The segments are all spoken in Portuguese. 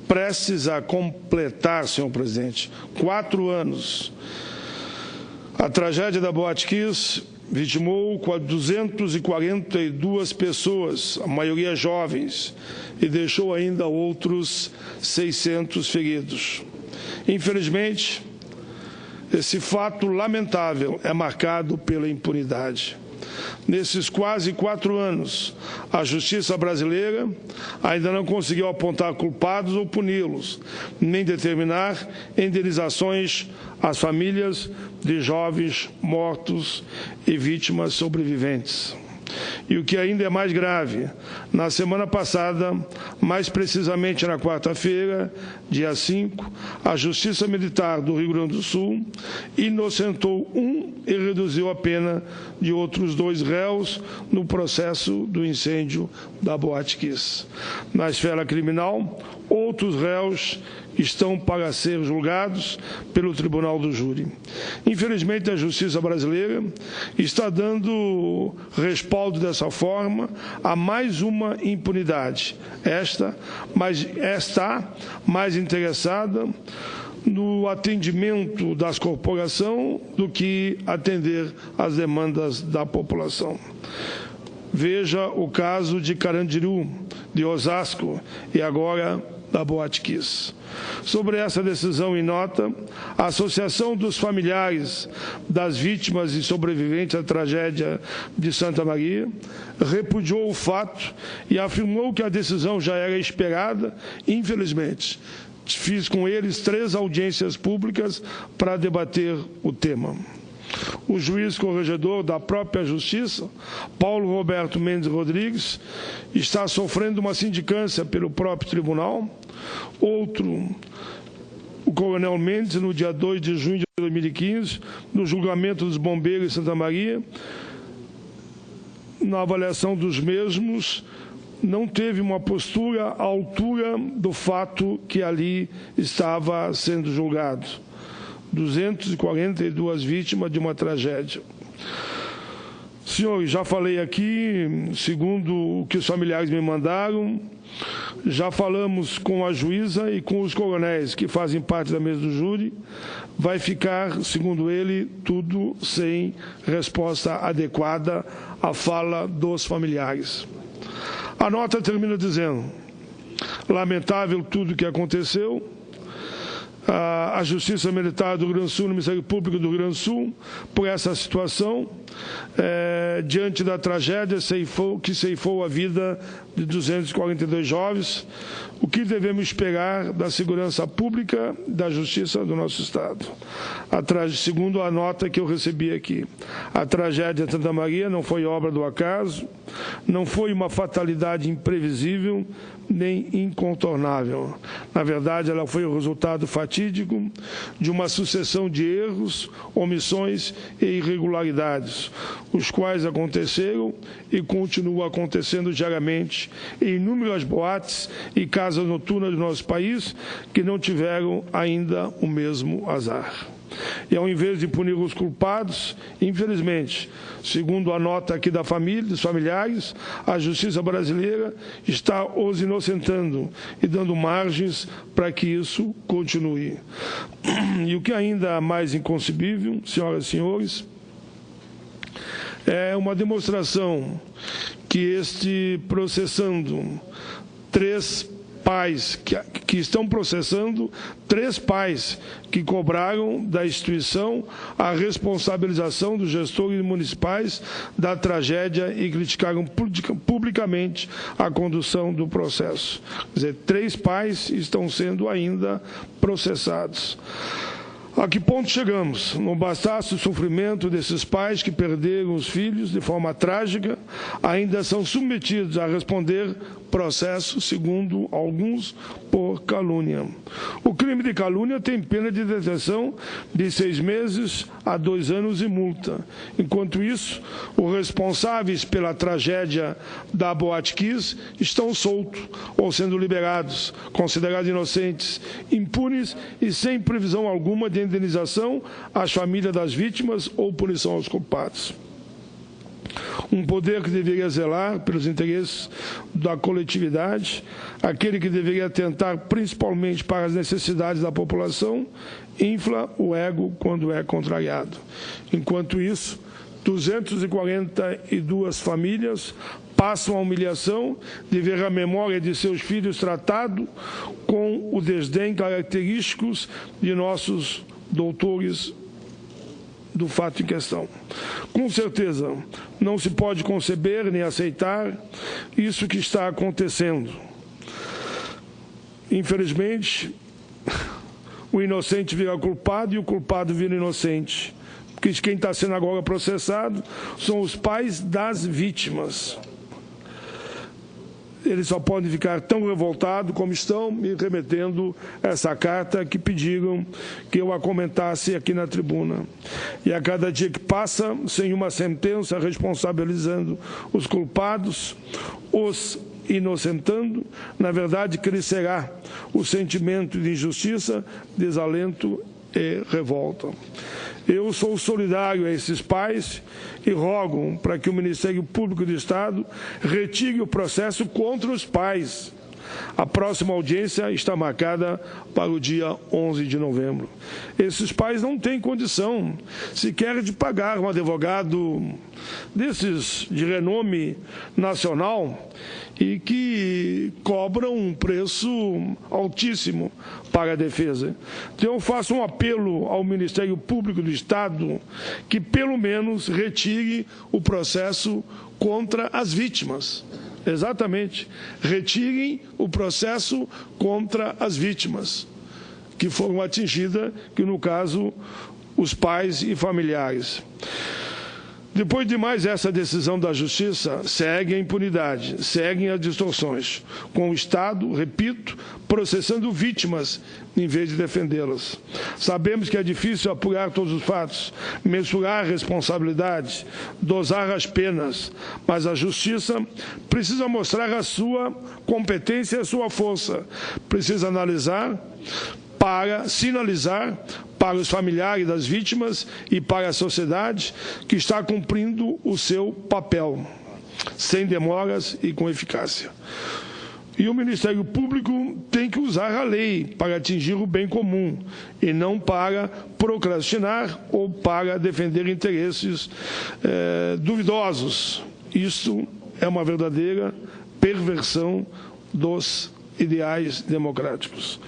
prestes a completar, senhor presidente, 4 anos. A tragédia da Boate Kiss vitimou 242 pessoas, a maioria jovens, e deixou ainda outros 600 feridos. Infelizmente, esse fato lamentável é marcado pela impunidade. Nesses quase 4 anos, a justiça brasileira ainda não conseguiu apontar culpados ou puni-los, nem determinar indenizações às famílias de jovens mortos e vítimas sobreviventes. E o que ainda é mais grave, na semana passada, mais precisamente na quarta-feira, dia 5, a Justiça Militar do Rio Grande do Sul inocentou um e reduziu a pena de outros 2 réus no processo do incêndio da Boate Kiss. Na esfera criminal, outros réus estão para ser julgados pelo Tribunal do Júri. Infelizmente, a justiça brasileira está dando respaldo dessa forma a mais uma impunidade. Esta mais interessada no atendimento das corporações do que atender às demandas da população. Veja o caso de Carandiru, de Osasco e agora da Boate Kiss. Sobre essa decisão em nota, a Associação dos Familiares das Vítimas e Sobreviventes à Tragédia de Santa Maria repudiou o fato e afirmou que a decisão já era esperada, infelizmente. Fiz com eles 3 audiências públicas para debater o tema. O juiz corregedor da própria Justiça, Paulo Roberto Mendes Rodrigues, está sofrendo uma sindicância pelo próprio tribunal. Outro, o coronel Mendes, no dia 2 de junho de 2015, no julgamento dos bombeiros em Santa Maria, na avaliação dos mesmos, não teve uma postura à altura do fato que ali estava sendo julgado. 242 vítimas de uma tragédia. Senhores, já falei aqui, segundo o que os familiares me mandaram, já falamos com a juíza e com os coronéis que fazem parte da mesa do júri, vai ficar, segundo ele, tudo sem resposta adequada à fala dos familiares. A nota termina dizendo: lamentável tudo o que aconteceu. A Justiça Militar do Rio Grande do Sul, o Ministério Público do Rio Grande do Sul, por essa situação, diante da tragédia que ceifou a vida de 242 jovens, o que devemos esperar da segurança pública, da justiça do nosso Estado? Segundo a nota que eu recebi aqui, a tragédia de Santa Maria não foi obra do acaso, não foi uma fatalidade imprevisível, nem incontornável. Na verdade, ela foi o resultado fatídico de uma sucessão de erros, omissões e irregularidades, os quais aconteceram e continuam acontecendo diariamente em inúmeras boates e casas noturnas do nosso país que não tiveram ainda o mesmo azar. E ao invés de punir os culpados, infelizmente, segundo a nota aqui da família, dos familiares, a justiça brasileira está os inocentando e dando margens para que isso continue. E o que ainda é mais inconcebível, senhoras e senhores, é uma demonstração que este processando 3 pais que estão processando 3 pais que cobraram da instituição a responsabilização dos gestores municipais da tragédia e criticaram publicamente a condução do processo. Quer dizer, 3 pais estão sendo ainda processados. A que ponto chegamos? Não bastasse o sofrimento desses pais que perderam os filhos de forma trágica, ainda são submetidos a responder processo, segundo alguns, por calúnia. O crime de calúnia tem pena de detenção de 6 meses a 2 anos e multa. Enquanto isso, os responsáveis pela tragédia da Boate Kiss estão soltos ou sendo liberados, considerados inocentes, impunes e sem previsão alguma de indenização às famílias das vítimas ou punição aos culpados. um poder que deveria zelar pelos interesses da coletividade, aquele que deveria atentar principalmente para as necessidades da população, infla o ego quando é contrariado. Enquanto isso, 242 famílias passam a humilhação de ver a memória de seus filhos tratado com o desdém característicos de nossos doutores do fato em questão. Com certeza, não se pode conceber nem aceitar isso que está acontecendo. Infelizmente, o inocente vira culpado e o culpado vira inocente. Porque quem está sendo agora processado são os pais das vítimas. Eles só podem ficar tão revoltados como estão me remetendo essa carta que pediram que eu a comentasse aqui na tribuna. E a cada dia que passa, sem uma sentença responsabilizando os culpados, os inocentando, na verdade crescerá o sentimento de injustiça, desalento e revolta. Eu sou solidário a esses pais e rogo para que o Ministério Público do Estado retire o processo contra os pais. A próxima audiência está marcada para o dia 11 de novembro. Esses pais não têm condição sequer de pagar um advogado desses de renome nacional e que cobram um preço altíssimo para a defesa. Então, eu faço um apelo ao Ministério Público do Estado que, pelo menos, retire o processo contra as vítimas. Exatamente. Retirem o processo contra as vítimas que foram atingidas, que, no caso, os pais e familiares. Depois de mais essa decisão da Justiça, segue a impunidade, seguem as distorções, com o Estado, repito, processando vítimas em vez de defendê-las. Sabemos que é difícil apurar todos os fatos, mensurar responsabilidades, dosar as penas, mas a Justiça precisa mostrar a sua competência e a sua força. Precisa analisar para sinalizar para os familiares das vítimas e para a sociedade que está cumprindo o seu papel, sem demoras e com eficácia. E o Ministério Público tem que usar a lei para atingir o bem comum e não para procrastinar ou para defender interesses duvidosos. Isso é uma verdadeira perversão dos ideais democráticos.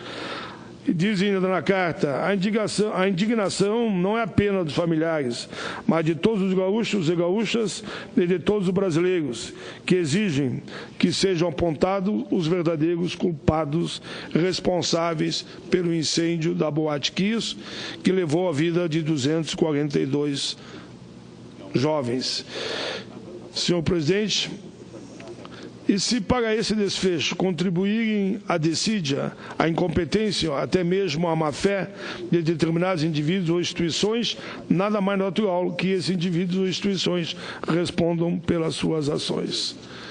Diz ainda na carta, a indignação não é apenas dos familiares, mas de todos os gaúchos e gaúchas e de todos os brasileiros, que exigem que sejam apontados os verdadeiros culpados responsáveis pelo incêndio da Boate Kiss, que levou a vida de 242 jovens. Senhor presidente, e se para esse desfecho contribuírem a desídia, a incompetência, até mesmo a má-fé de determinados indivíduos ou instituições, nada mais natural que esses indivíduos ou instituições respondam pelas suas ações.